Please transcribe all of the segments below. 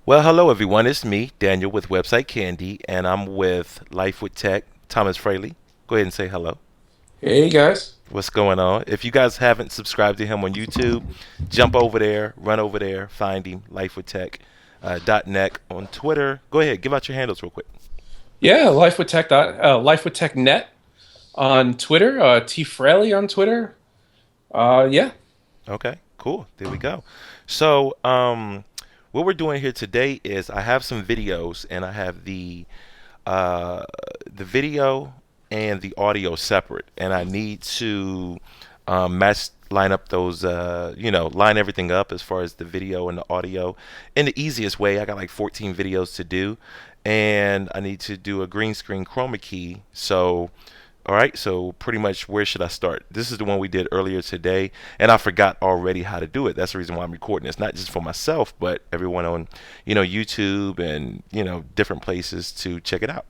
Well, hello everyone. It's me, Daniel, with Website Candy, and I'm with Life with Tech, Thomas Fraley. Go ahead and say hello. Hey guys. What's going on? If you guys haven't subscribed to him on YouTube, jump over there, run over there, find him, Life with Tech, .net on Twitter. Go ahead, give out your handles real quick. Yeah, Life with Tech Net on Twitter, T Fraley on Twitter. Yeah. Okay, cool. There we go. So, what we're doing here today is I have some videos, and I have uh, the video and the audio separate, and I need to line up those, line everything up as far as the video and the audio in the easiest way. I got like 14 videos to do, and I need to do a green screen chroma key. So, all right, so pretty much where should I start? This is the one we did earlier today, and I forgot already how to do it. That's the reason why I'm recording this, not just for myself, but everyone on, YouTube and, different places to check it out.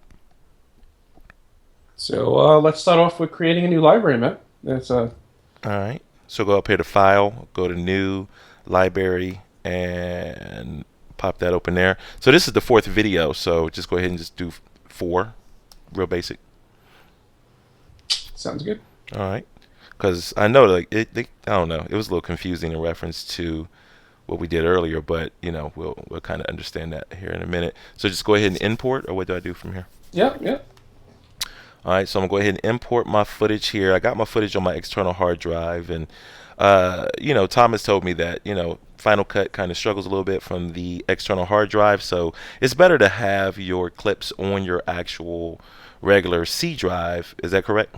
So let's start off with creating a new library, man. That's All right. So go up here to File, go to New, Library, and pop that open there. So this is the fourth video, so just go ahead and just do four, real basic. Sounds good. All right. Because I know, like, I don't know, it was a little confusing in reference to what we did earlier, but, we'll kind of understand that here in a minute. So just go ahead and import, or what do I do from here? Yep, yep. All right, so I'm gonna go ahead and import my footage here. I got my footage on my external hard drive, and Thomas told me that Final Cut kind of struggles a little bit from the external hard drive, so it's better to have your clips on your actual regular C drive. Is that correct?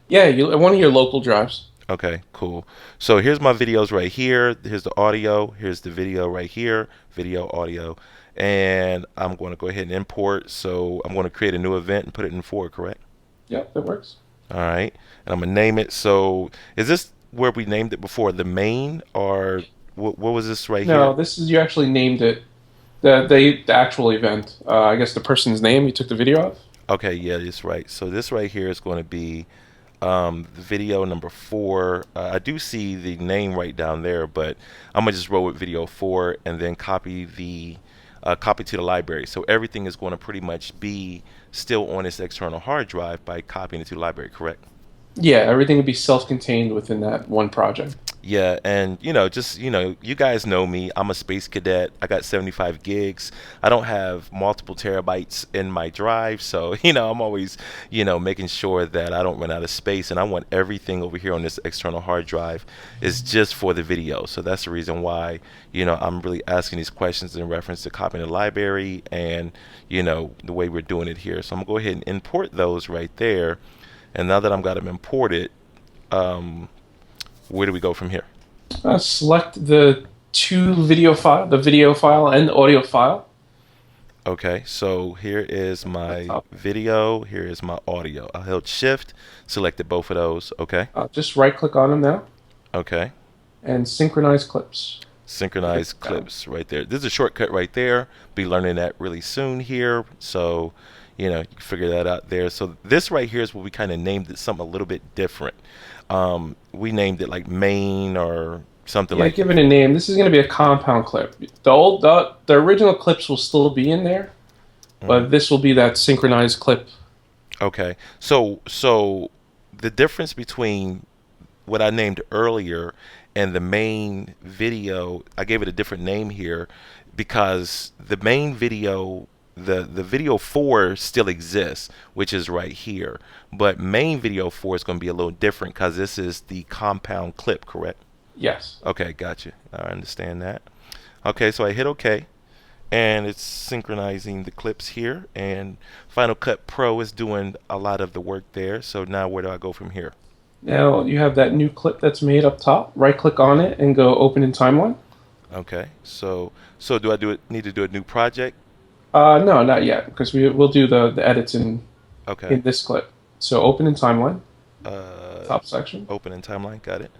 Yeah, one of your local drives. Okay, cool. So here's my videos right here. Here's the audio. Here's the video right here. Video, audio, and I'm going to go ahead and import. So I'm going to create a new event and put it in four, correct? Yep, that works. All right, and I'm gonna name it. So, is this where we named it before, the main, or what was this right here? No, this is you actually named it the actual event. I guess the person's name you took the video of. Okay, yeah, that's right. So this right here is going to be the video number four. I do see the name right down there, but I'm gonna just roll with video four and then copy to the library. So everything is going to pretty much be still on this external hard drive by copying it to the library, correct? Yeah, everything would be self-contained within that one project. Yeah, and just you guys know me. I'm a space cadet. I got 75 gigs. I don't have multiple terabytes in my drive, so I'm always making sure that I don't run out of space. And I want everything over here on this external hard drive is just for the video. So that's the reason why I'm really asking these questions in reference to copying the library and the way we're doing it here. So I'm gonna go ahead and import those right there. And now that I've got them imported, um, where do we go from here? Select the the video file and the audio file. Okay, so here is At my top. video, here is my audio. I held shift, selected both of those. Okay, Just right click on them now okay. and synchronize clips. Click Synchronize down. clips right there. This is a shortcut right there. Be learning that really soon here. So, you can figure that out there. So this right here is where we kind of named it something a little bit different. We named it like main or something Yeah, like. give it a name. This is going to be a compound clip. The original clips will still be in there, Mhm. but this will be that synchronized clip. Okay. So the difference between what I named earlier and the main video, I gave it a different name here because the main video, the video 4 still exists, which is right here. But main video 4 is going to be a little different because this is the compound clip, correct? Yes. Okay, gotcha. I understand that. Okay, so I hit OK, and it's synchronizing the clips here, and Final Cut Pro is doing a lot of the work there. So now where do I go from here? Now you have that new clip that's made up top. Right click on it and go open in timeline. Okay, so do I need to do a new project? No, not yet, because we'll do the edits Okay. in this clip. So open in timeline, Uh, top section. Open in timeline. Got it.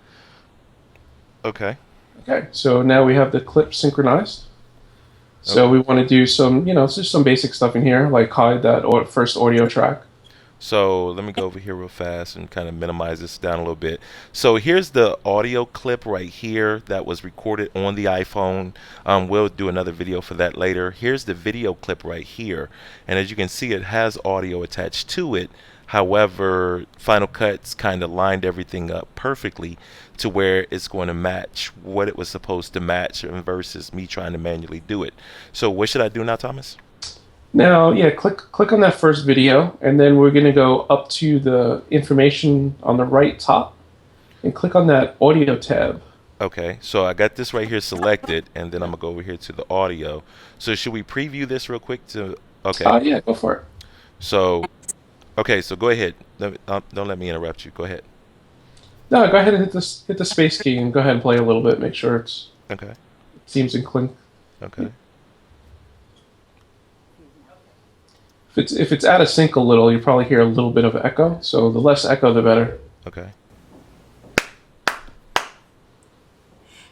Okay. Okay, so now we have the clip synchronized. So Okay. we want to do some, just some basic stuff in here, like hide that first audio track. So let me go over here real fast and kind of minimize this down a little bit. So here's the audio clip right here that was recorded on the iPhone. We'll do another video for that later. Here's the video clip right here. And as you can see, it has audio attached to it. However, Final Cut's kind of lined everything up perfectly to where it's going to match what it was supposed to match versus me trying to manually do it. So what should I do now, Thomas? Now, yeah, click on that first video, and then we're going to go up to the information on the right top, and click on that audio tab. Okay, so I got this right here selected, and then I'm gonna go over here to the audio. So should we preview this real quick to, okay. Yeah, go for it. So, okay, so go ahead. Don't let me interrupt you. Go ahead. No, go ahead and hit the space key and go ahead and play a little bit. Make sure it Okay, seems in clink. okay, If it's out of sync a little, you probably hear a little bit of echo. So the less echo, the better. okay.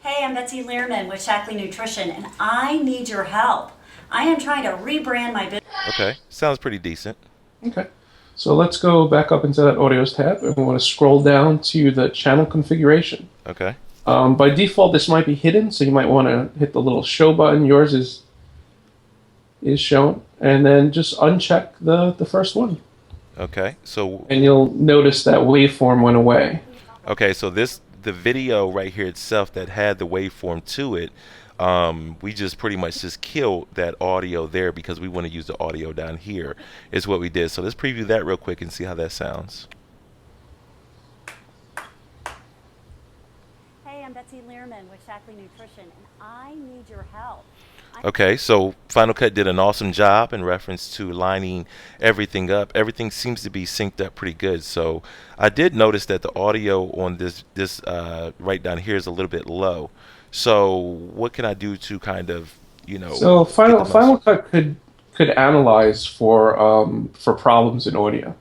Hey, I'm Betsy Learman with Shackley Nutrition, and I need your help. I am trying to rebrand my business. Okay, sounds pretty decent. Okay. So let's go back up into that audios tab, and we want to scroll down to the channel configuration. Okay, By default, this might be hidden, so you might want to hit the little show button. Yours is shown, and then just uncheck the first one, okay. So, and you'll notice that waveform went away. okay, so the video right here itself that had the waveform to it, we just pretty much just killed that audio there because we want to use the audio down here is what we did. So let's preview that real quick and see how that sounds. Hey, I'm Betsy Learman with Shackley Nutrition, and I need your help. Okay, so Final Cut did an awesome job in reference to lining everything up. Everything seems to be synced up pretty good. So I did notice that the audio on this right down here is a little bit low. So what can I do to kind of, So get the most? Final Cut could analyze for problems in audio.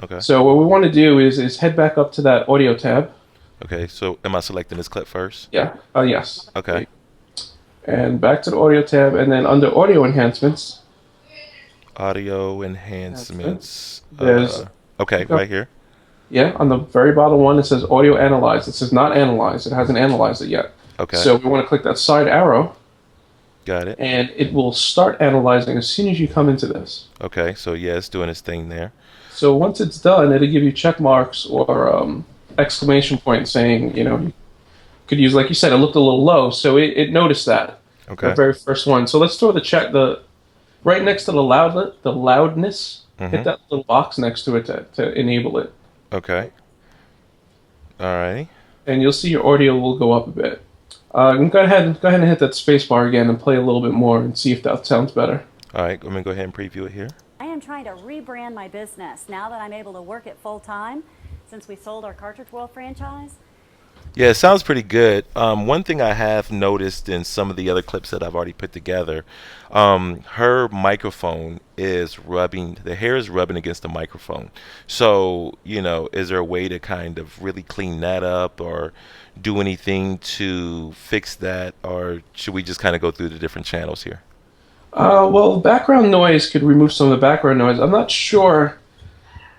Okay. So what we want to do is head back up to that audio tab. Okay, so am I selecting this clip first? Yeah. Yes. Okay. And back to the audio tab, and then under audio enhancements, Audio that's it. enhancements. There's Okay, right here. yeah, on the very bottom one, it says audio analyze. It says not analyze. It hasn't analyzed it yet. Okay, So we want to click that side arrow, got it. and it will start analyzing as soon as you come into this. Okay, so yeah, it's doing its thing there. So once it's done, it'll give you check marks or exclamation point saying, you could use, like you said, it looked a little low, so it noticed that the Okay. very first one. So let's throw the right next to the loudness. Hit Mm-hmm. that little box next to it to enable it, Okay. Alrighty. and you'll see your audio will go up a bit. And go ahead and hit that space bar again and play a little bit more and see if that sounds better. Alright, let me go ahead and preview it here. I am trying to rebrand my business now that I'm able to work it full time since we sold our Cartridge World franchise. Yeah, it sounds pretty good. One thing I have noticed in some of the other clips that I've already put together, her microphone is rubbing, the hair is rubbing against the microphone. So, is there a way to kind of really clean that up or do anything to fix that, or should we just kind of go through the different channels here? Well, background noise could remove some of the background noise. I'm not sure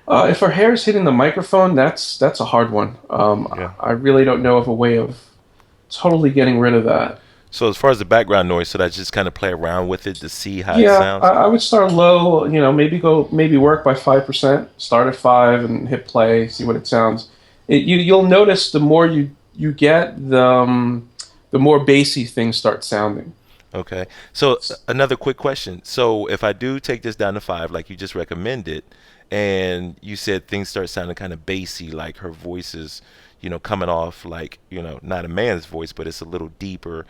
if her hair is hitting the microphone. That's a hard one. Yeah. I really don't know of a way of totally getting rid of that. So as far as the background noise, should I just kind of play around with it to see how it Yeah, sounds? I would start low. Maybe work by 5%. Start at 5 and hit play. See what it sounds. You'll notice the more you get, the more bassy things start sounding. Okay. So another quick question. So if I do take this down to 5, like you just recommended, and you said things start sounding kind of bassy, like her voice is, coming off like, not a man's voice, but it's a little deeper.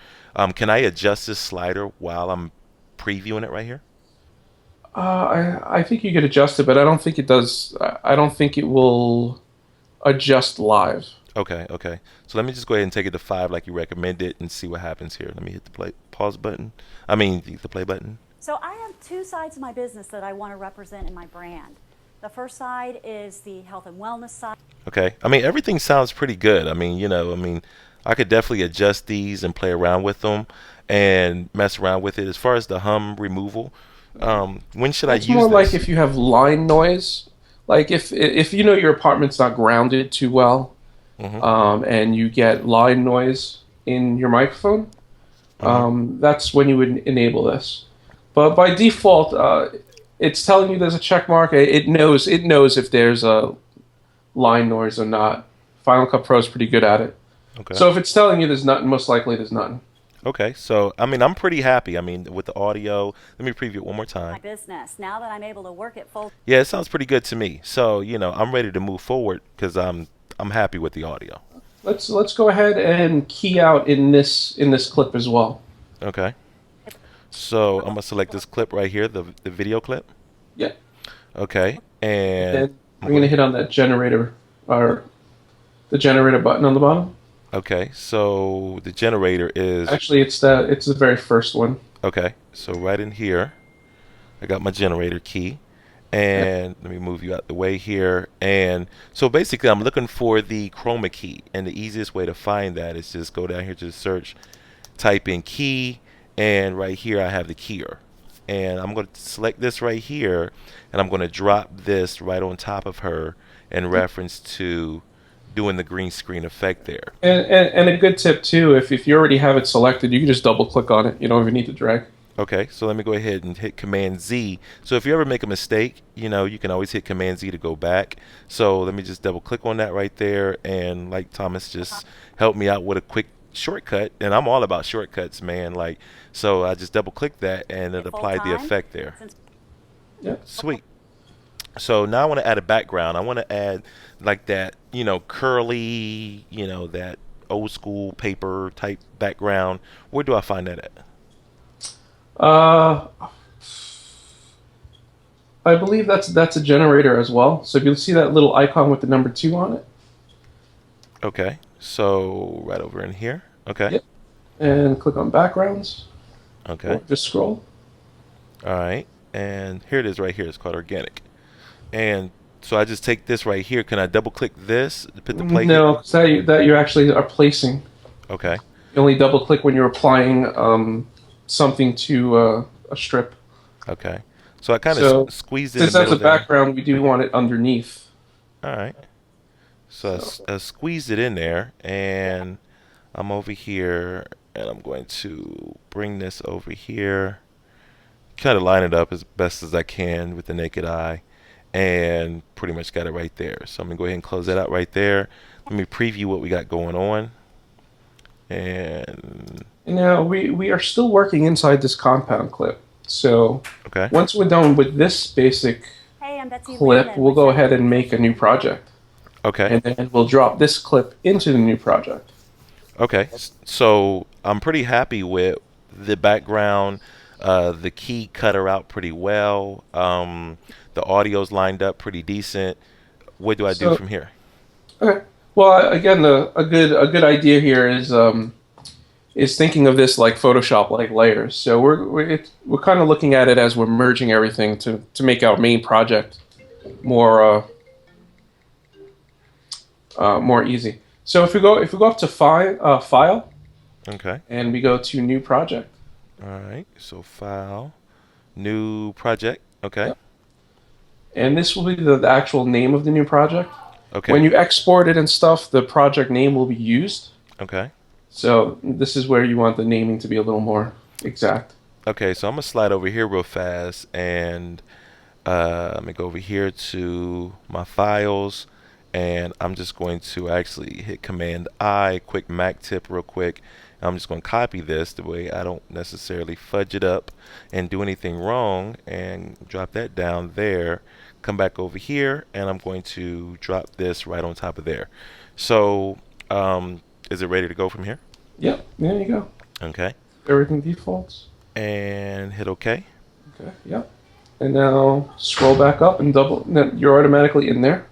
Can I adjust this slider while I'm previewing it right here? I think you could adjust it, but I don't think it does. I don't think it will adjust live. Okay, okay. So let me just go ahead and take it to 5 like you recommended and see what happens here. Let me hit the play pause button. I mean the play button. So I have two sides of my business that I want to represent in my brand. The first side is the health and wellness side. Okay. I mean, everything sounds pretty good. I could definitely adjust these and play around with them and mess around with it. As far as the hum removal, when should I It's use more like this? if you have line noise, like if you know your apartment's not grounded too well, Mm-hmm. and you get line noise in your microphone, Mm-hmm. that's when you would enable this. But by default, it's telling you there's a check mark. It knows if there's a line noise or not. Final Cut Pro is pretty good at it. Okay. So if it's telling you there's nothing, most likely there's nothing. Okay. So I mean, I'm pretty happy. I mean, with the audio. Let me preview it one more My time. business now that I'm able to work at full. Yeah, it sounds pretty good to me. So I'm ready to move forward because I'm happy with the audio. Let's go ahead and key out in this clip as well. Okay. So I'm gonna select this clip right here, the video clip. Yeah. Okay. And Then I'm we're gonna going. hit on that generator or the generator button on the bottom. Okay. So the generator is Actually, it's the very first one. okay. So right in here, I got my generator key. Yeah. And let me move you out the way here. And so basically, I'm looking for the Chroma key, and the easiest way to find that is just go down here to the search, type in key, and right here I have the keyer. And I'm going to select this right here, and I'm going to drop this right on top of her in reference to doing the green screen effect there. And a good tip too, if you already have it selected, you can just double click on it. You don't even need to drag. Okay, so let me go ahead and hit Command Z. So if you ever make a mistake, you can always hit Command Z to go back. So let me just double click on that right there, and like Thomas just helped me out with a quick shortcut, and I'm all about shortcuts, man. Like, so I just double click that, and it Full applied the time. effect there. Yeah. Sweet. So now I want to add a background. I want to add like that, curly, that old school paper type background. Where do I find that at? Uh, I believe that's a generator as well. So if you see that little icon with the number 2 on it, Okay, so right over in here. Okay, yep, and click on backgrounds or okay, just scroll. all right, and here it is right here. It's called organic, and so I just take this right here. Can I double click this to put the play here? No, 'cause that you actually are placing. Okay, You only double click when you're applying something to a strip. okay. So I kind of So squeezed it in since the that's middle a there. background, we do want it underneath. All right. So So I squeezed it in there, and I'm over here, and I'm going to bring this over here, kind of line it up as best as I can with the naked eye, and pretty much got it right there. So I'm gonna go ahead and close that out right there. Let me preview what we got going on, and now we are still working inside this compound clip. So okay, once we're done with this basic Hey, I'm Betsy clip, Learman we'll with go Ackley ahead and make a Nutrition. new project. okay, And then we'll drop this clip into the new project. okay. So I'm pretty happy with the background. The key cut her out pretty well. The audio's lined up pretty decent. What do I do So, from here? okay. Well, again, a good idea here is thinking of this like Photoshop like layers. So we're kind of looking at it as we're merging everything to make our main project more more easy. So if we go up to file Okay. and we go to new project. All right. So file, new project. Okay. Yep. And this will be the actual name of the new project. When Okay. you export it and stuff, the project name will be used. Okay. So this is where you want the naming to be a little more exact. Okay. So I'm gonna slide over here real fast, and let me go over here to my files, and I'm just going to actually hit Command I, quick Mac tip real quick. I'm just going to copy this the way I don't necessarily fudge it up and do anything wrong, and drop that down there. Come back over here, and I'm going to drop this right on top of there. So is it ready to go from here? Yep, there you go. Okay. Everything defaults. And hit OK. Okay, yep. And now scroll back up and double. Then you're automatically in there.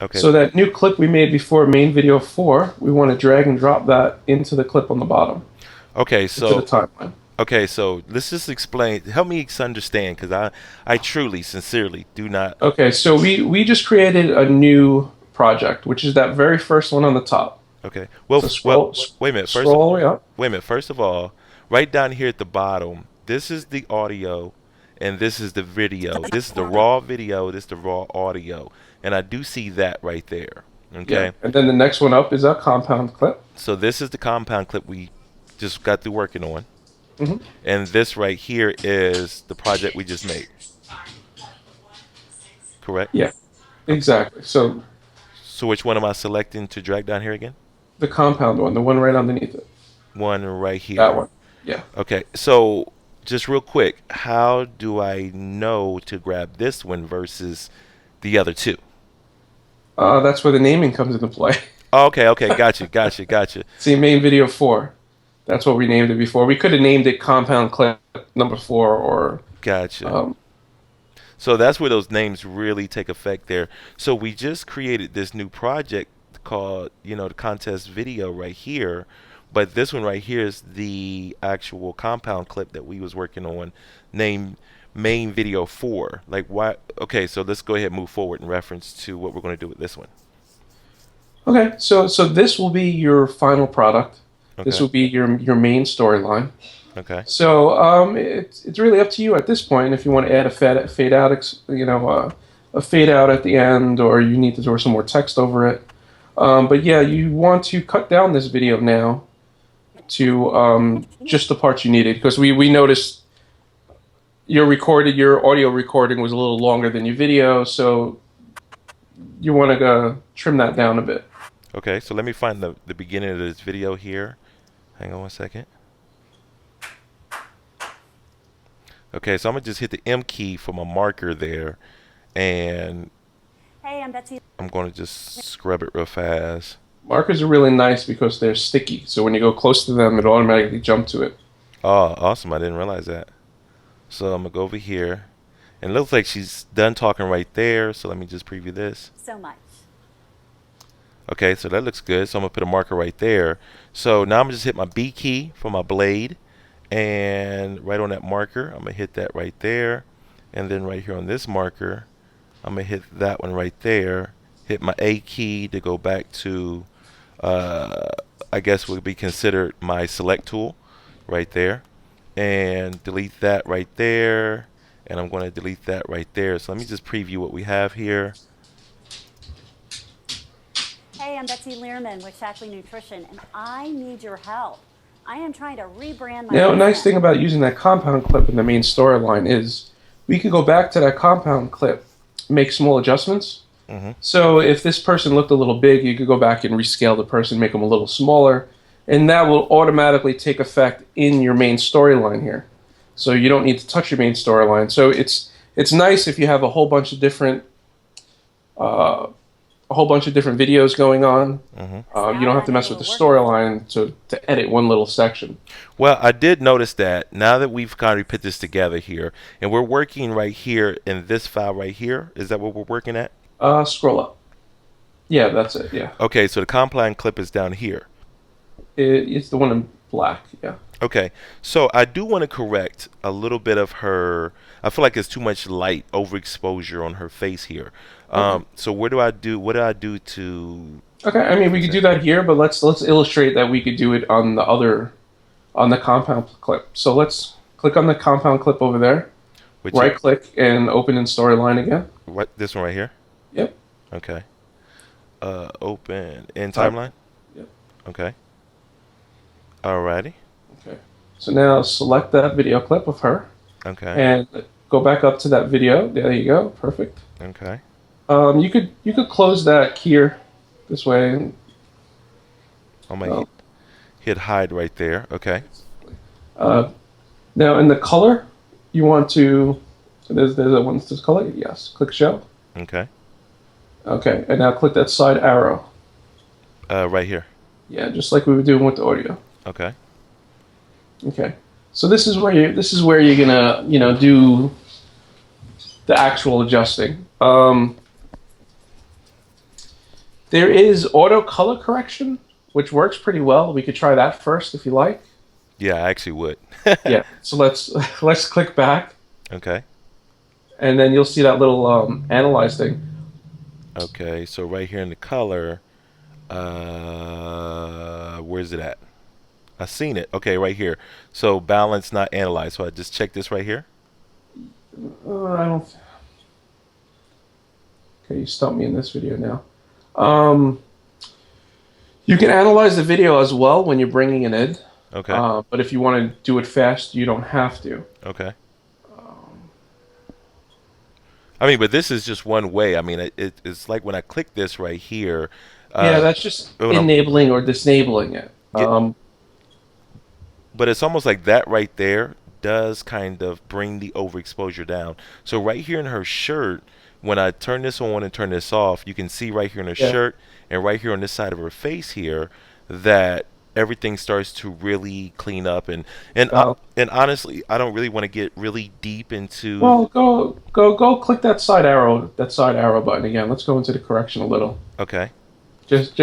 Okay. So that new clip we made before main video 4, we want to drag and drop that into the clip on the bottom, Okay. into the So timeline. okay. So let's just explain. Help me understand, because I truly, sincerely do not. Okay, so we just created a new project, which is that very first one on the top. Okay. Well, So well, wait a minute. First, scroll all the way up. wait a minute. First of all, right down here at the bottom, this is the audio, and this is the video. This is the raw video. This is the raw audio, and I do see that right there. Yeah. Okay, And then the next one up is a compound clip. so this is the compound clip we just got through working on, Hmm. and this right here is the project we just made. Correct. Yeah, Okay. exactly. So So which one am I selecting to drag down here again? the compound one, the one right underneath it, One right that here. one. Yeah. Okay, so just real quick, how do I know to grab this one versus the other two? That's where the naming comes into play. Okay, okay, gotcha. See, main video 4. That's what we named it before. We could have named it compound clip number 4 or Gotcha. um, So that's where those names really take effect there. So we just created this new project called, the contest video right here. But this one right here is the actual compound clip that we was working on named main video 4. Like why? Okay, so let's go ahead and move forward in reference to what we're going to do with this one. Okay, so this will be your final product. This Okay. will be your main storyline. Okay. So it's really up to you at this point if you want to add a fade out, a fade out at the end, or you need to throw some more text over it. But yeah, you want to cut down this video now to just the parts you needed because we noticed your audio recording was a little longer than your video, so you want to trim that down a bit. Okay, so let me find the beginning of this video here. Hang on one second. Okay, so I'm gonna just hit the M key for my marker there, and Hey, I'm Betsy. I'm gonna just scrub it real fast. Markers are really nice because they're sticky, so when you go close to them, it automatically jumps to it. Oh, awesome! I didn't realize that. So I'm gonna go over here, and it looks like she's done talking right there. So let me just preview this. So much. Okay, so that looks good. So I'm gonna put a marker right there. So now I'm gonna just hit my B key for my blade, and right on that marker, I'm gonna hit that right there, and then right here on this marker, I'm gonna hit that one right there. Hit my A key to go back to, uh, I guess would be considered my select tool, right there, and delete that right there, and I'm going to delete that right there. So let me just preview what we have here. Hey, I'm Betsy Learman with Shackley Nutrition, and I need your help. I am trying to rebrand my Now, a nice business. thing about using that compound clip in the main storyline is we could go back to that compound clip, make small adjustments. Hmm. So if this person looked a little big, you could go back and rescale the person, make them a little smaller, and that will automatically take effect in your main storyline here. So you don't need to touch your main storyline. So it's nice if you have a whole bunch of different videos going on. Hmm. You don't have to mess with the storyline to edit one little section. Well, I did notice that now that we've kind of put this together here, and we're working right here in this file right here. Is that what we're working at? Scroll up. Yeah, that's it. Yeah, Okay, so the compound clip is down here. it's the one in black. Yeah. Okay, so I do want to correct a little bit of her. I feel like it's too much light overexposure on her face here. Okay. So what do I do? What do I do to Okay. I mean, we could do that here, but let's illustrate that we could do it on the compound clip. So let's click on the compound clip over there. which Right click and open in storyline again. what this one right here? Yep. Okay. Open in Time. timeline. Yep. Okay. Alrighty. Okay. So now select that video clip of her Okay. and go back up to that video. There you go. Perfect. Okay. You could close that here this way. I'm gonna Oh. hit hide right there. Okay. Uh, Now in the color, you want to. There's a one that says color. Yes. Click show. Okay. Okay. And now click that side arrow. Right here. Yeah, just like we were doing with the audio. Okay. Okay. So this is where you're gonna do the actual adjusting. There is auto color correction, which works pretty well. We could try that first if you like. Yeah, I actually would. Yeah. So let's click back, Okay. and then you'll see that little analyze thing. Okay. So right here in the color, where's it at? I seen it. Okay, right here. So balance not analyzed. So I just check this right here. I don't. Okay, you stumped me in this video now. Um, you can analyze the video as well when you're bringing it in, Okay. but if you want to do it fast, you don't have to. Okay. I mean, but this is just one way. I mean, it's like when I click this right here. Yeah, Uh, that's just when I'm, enabling or disabling it. yeah, but it's almost like that right there does kind of bring the overexposure down. So right here in her shirt, when I turn this on and turn this off, you can see right here in her Yeah, shirt and right here on this side of her face here that everything starts to really clean up. And honestly, I don't really want to get really deep into. well, go click that side arrow button again. Let's go into the correction a little. Okay. Just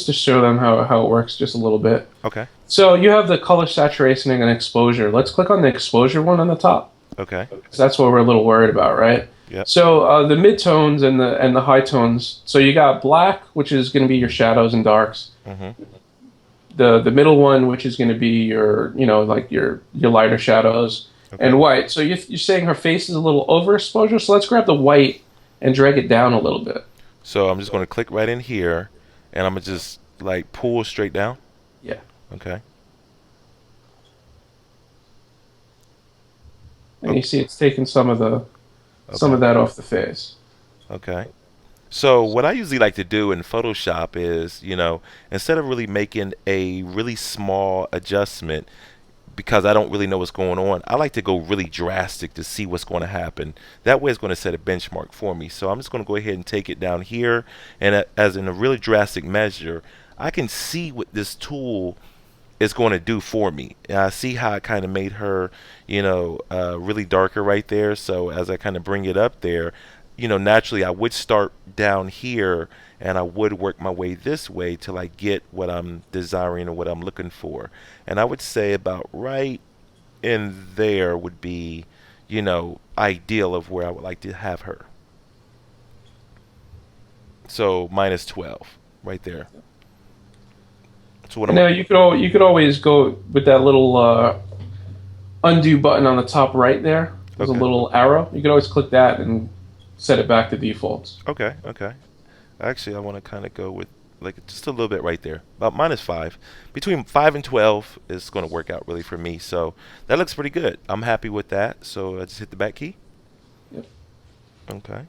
to show them how it works just a little bit. Okay. So you have the color saturation and exposure. Let's click on the exposure one on the top. Okay. 'Cause that's what we're a little worried about, right? Yep. So the midtones and the high tones. So you got black, which is going to be your shadows and darks. Mhm. The middle one, which is going to be your like your lighter shadows, Okay. and white. So you're saying her face is a little overexposure. So let's grab the white and drag it down a little bit. So I'm just going to click right in here, and I'm gonna just like pull straight down. Yeah. Okay. And you see it's taking some Okay. of that off the face. Okay. So what I usually like to do in Photoshop is, instead of really making a really small adjustment because I don't really know what's going on, I like to go really drastic to see what's going to happen. That way it's going to set a benchmark for me. So I'm just going to go ahead and take it down here, and as in a really drastic measure, I can see what this tool is going to do for me. And I see how it kind of made her, really darker right there. So as I kind of bring it up there, naturally I would start down here and I would work my way this way till I get what I'm desiring or what I'm looking for. And I would say about right in there would be, ideal of where I would like to have her. So minus 12 right there. So what And I'm now gonna you could always go with that little undo button on the top right there. There's a Okay. little arrow. You can always click that and set it back to defaults. Okay, okay. Actually, I want to kind of go with like just a little bit right there, about minus 5. Between 5 and 12 is going to work out really for me. So that looks pretty good. I'm happy with that. So I just hit the back key. Yep. Okay.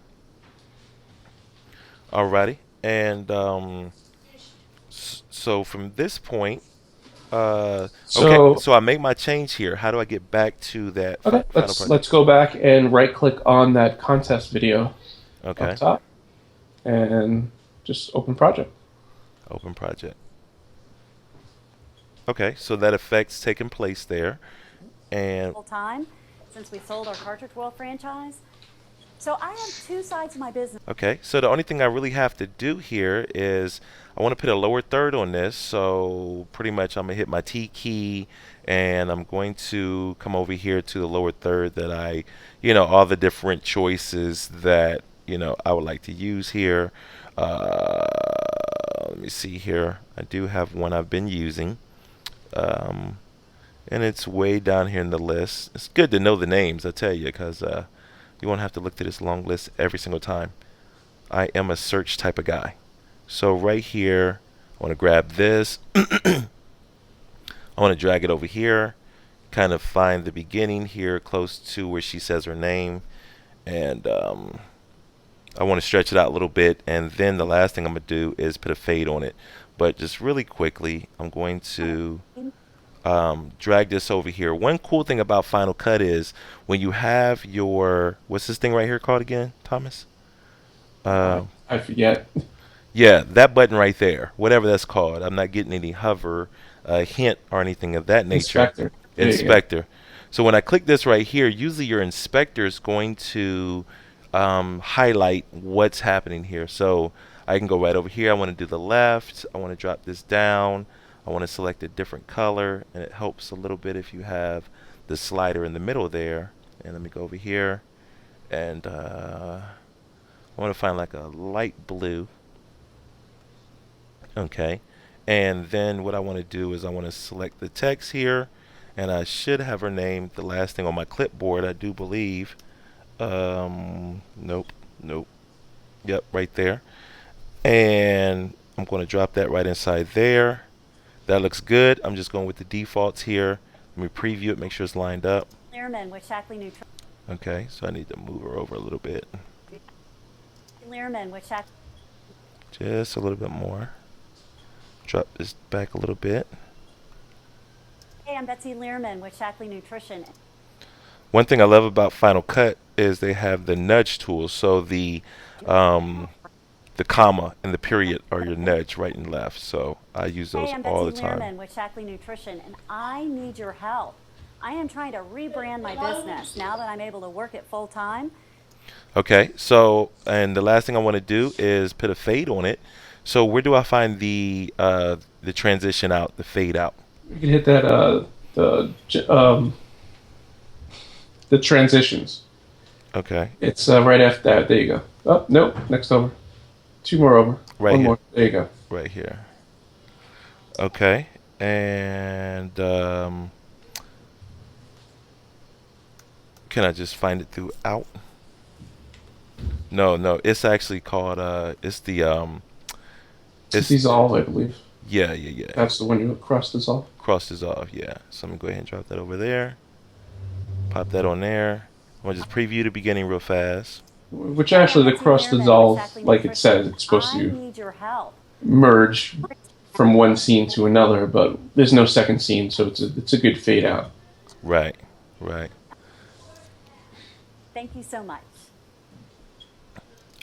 Alrighty. And so from this point, okay. So So I make my change here. How do I get back to that okay, final project? let's go back and right click on that contest video up Okay. top and just open project. Open project. Okay. So that effect's taking place there, and Full time since we sold our Cartridge World franchise. So I have two sides of my business. okay, so the only thing I really have to do here is I want to put a lower third on this. So pretty much I'm going to hit my T key and I'm going to come over here to the lower third that all the different choices that, I would like to use here. Let me see here. I do have one I've been using. Um, and it's way down here in the list. It's good to know the names, I tell you, because you won't have to look through this long list every single time. I am a search type of guy. So right here, I want to grab this. I want to drag it over here, kind of find the beginning here close to where she says her name, and I want to stretch it out a little bit, and then the last thing I'm going to do is put a fade on it. But just really quickly, I'm going to drag this over here. One cool thing about Final Cut is when you have your, what's this thing right here called again, Thomas? I forget. Yeah, that button right there, whatever that's called. I'm not getting any hover hint or anything of that nature. Inspector. There you go. Inspector. So when I click this right here, usually your inspector is going to highlight what's happening here. So I can go right over here. I want to do the left. I want to drop this down. I want to select a different color, and it helps a little bit if you have the slider in the middle there. And let me go over here, and I want to find like a light blue. Okay, and then what I want to do is I want to select the text here, and I should have her name, the last thing on my clipboard, I do believe. Nope, nope. Yep, right there. And I'm going to drop that right inside there. That looks good. I'm just going with the defaults here. Let me preview it, make sure it's lined up. Learman with Shackley Nutrition. Okay, so I need to move her over a little bit. Learman with Shackley. Just a little bit more. Drop this back a little bit. Hey, I'm Betsy Learman with Shackley Nutrition. One thing I love about Final Cut is they have the nudge tool. So the comma and the period are your nudge, right and left. So I use those Hey, I'm all Betsy the time. Learman with Shackley Nutrition, and I need your help. I am trying to rebrand my business now that I'm able to work it full time. Okay, so and the last thing I want to do is put a fade on it. So where do I find the transition out, the fade out? You can hit that the transitions. Okay, It's right after that. There you go. Oh, nope. Next over. Two more over. right One here, more. There you go. right here. Okay, and can I just find it throughout? No, no, it's actually called it's the It's it's dissolve, I believe. yeah, yeah, yeah. That's the one you cross dissolve. Cross dissolve, yeah. So I'm gonna go ahead and drop that over there. Pop that on there. I'm gonna just preview the beginning real fast. Which actually, the cross dissolve, like it says, it's supposed I to need your help. merge from one scene to another, but there's no second scene, so it's a good fade out. Right, right. Thank you so much.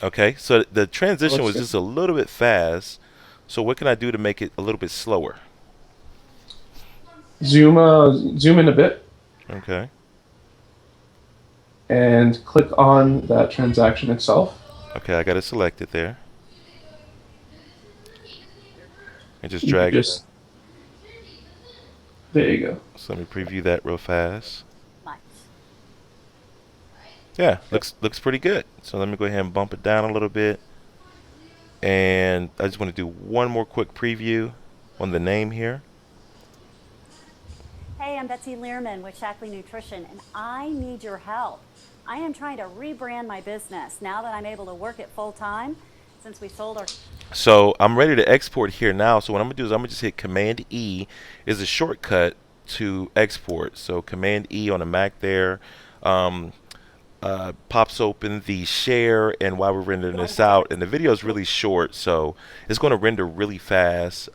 Okay, so the transition Looks was good. just a little bit fast. So what can I do to make it a little bit slower? Zoom in a bit Okay, and click on that transaction itself. okay, I got it selected there, and just You could drag it. just there you go. So let me preview that real fast. Much. Yeah, looks pretty good. So let me go ahead and bump it down a little bit. And I just want to do one more quick preview on the name here. Hey, I'm Betsy Learman with Shackley Nutrition, and I need your help. I am trying to rebrand my business now that I'm able to work it full time since we sold our. So I'm ready to export here now. So what I'm gonna do is I'm gonna just hit Command E is a shortcut to export. So Command E on the Mac there. Um, Pops open the share, and while we're rendering this out, and the video is really short, so it's going to render really fast,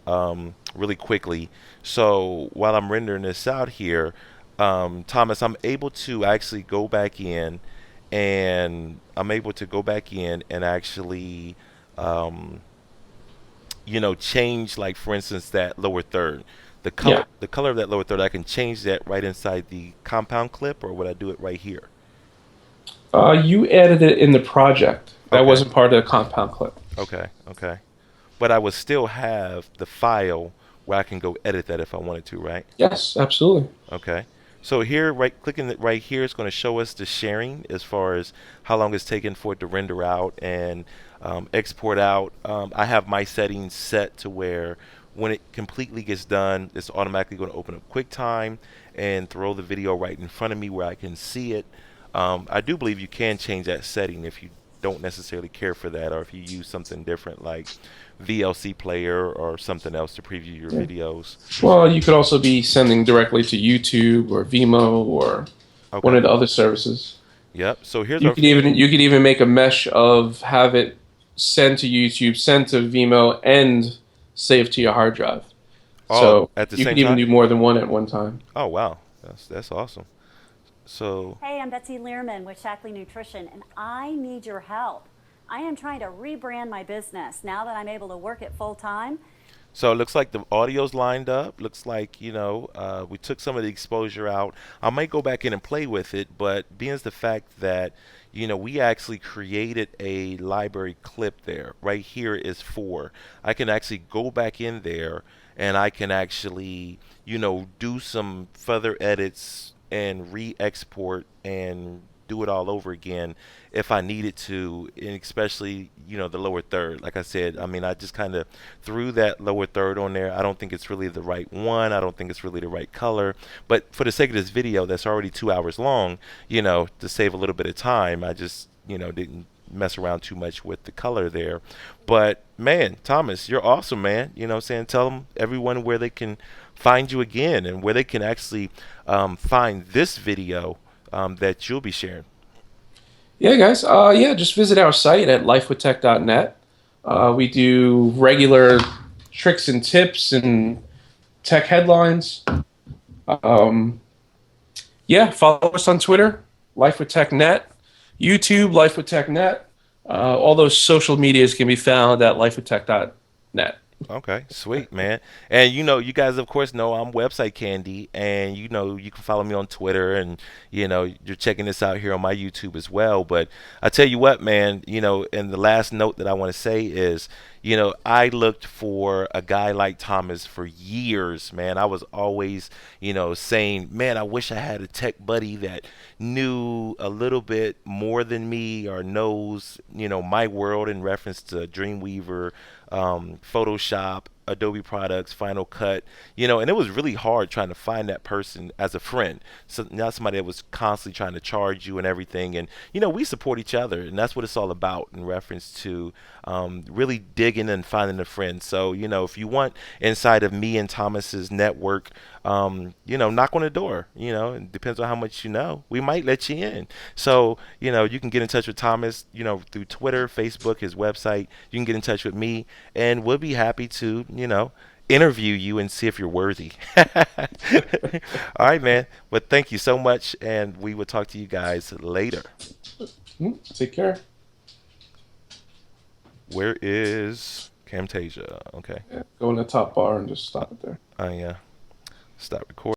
really quickly. So while I'm rendering this out here, Thomas, I'm able to actually go back in, and I'm able to go back in and actually um, change, like for instance that lower third, Yeah. the color of that lower third. I can change that right inside the compound clip, or would I do it right here? You added it in the project. That Okay. wasn't part of the compound clip. Okay, okay. But I would still have the file where I can go edit that if I wanted to, right? Yes, absolutely. Okay. So here, right clicking it right here is going to show us the sharing as far as how long it's taken for it to render out and export out. I have my settings set to where when it completely gets done, it's automatically going to open up QuickTime and throw the video right in front of me where I can see it. I do believe you can change that setting if you don't necessarily care for that, or if you use something different like VLC player or something else to preview your Yeah. videos. Well, you could also be sending directly to YouTube or Vimeo or one Okay. of the other services. Yep. So here's You our. could even make a mesh of have it send to YouTube, send to Vimeo, and save to your hard drive. Oh, So at the you same could even time. do more than one at one time. Oh wow, that's awesome. So Hey, I'm Betsy Learman with Shackley Nutrition, and I need your help. I am trying to rebrand my business now that I'm able to work it full time. so it looks like the audio's lined up. Looks like we took some of the exposure out. I might go back in and play with it, but being as the fact that we actually created a library clip there. Right here is four. I can actually go back in there and I can actually do some further edits and re-export and do it all over again if I needed to, and especially the lower third. Like I said, I mean, I just kind of threw that lower third on there. I don't think it's really the right one. I don't think it's really the right color. But for the sake of this video, that's already 2 hours long, to save a little bit of time, I just didn't mess around too much with the color there. But man, Thomas, you're awesome, man. You know what I'm saying? Tell them, everyone, where they can find you again and where they can actually find this video that you'll be sharing. Yeah, guys. Yeah, just visit our site at lifewithtech.net. We do regular tricks and tips and tech headlines. Um, yeah, follow us on Twitter, Life with Tech Net, YouTube, Life with Tech Net. All those social medias can be found at lifewithtech.net. Okay, sweet, man. And you guys of course know I'm Website Candy, and you can follow me on Twitter, and you're checking this out here on my YouTube as well. But I tell you what, man, and the last note that I want to say is, I looked for a guy like Thomas for years, man. I was always, saying, man, I wish I had a tech buddy that knew a little bit more than me, or knows, my world in reference to Dreamweaver, Photoshop, Adobe products, Final Cut, and it was really hard trying to find that person as a friend. So not somebody that was constantly trying to charge you and everything. And we support each other, and that's what it's all about in reference to really digging and finding a friend. So if you want inside of me and Thomas's network, knock on the door. It depends on how much we might let you in. So you can get in touch with Thomas, through Twitter, Facebook, his website. You can get in touch with me, and we'll be happy to interview you and see if you're worthy. All right, man. But thank you so much, and we will talk to you guys later. Take care. Where is Camtasia? Okay. Yeah, go in the top bar and just stop it there. I stop recording.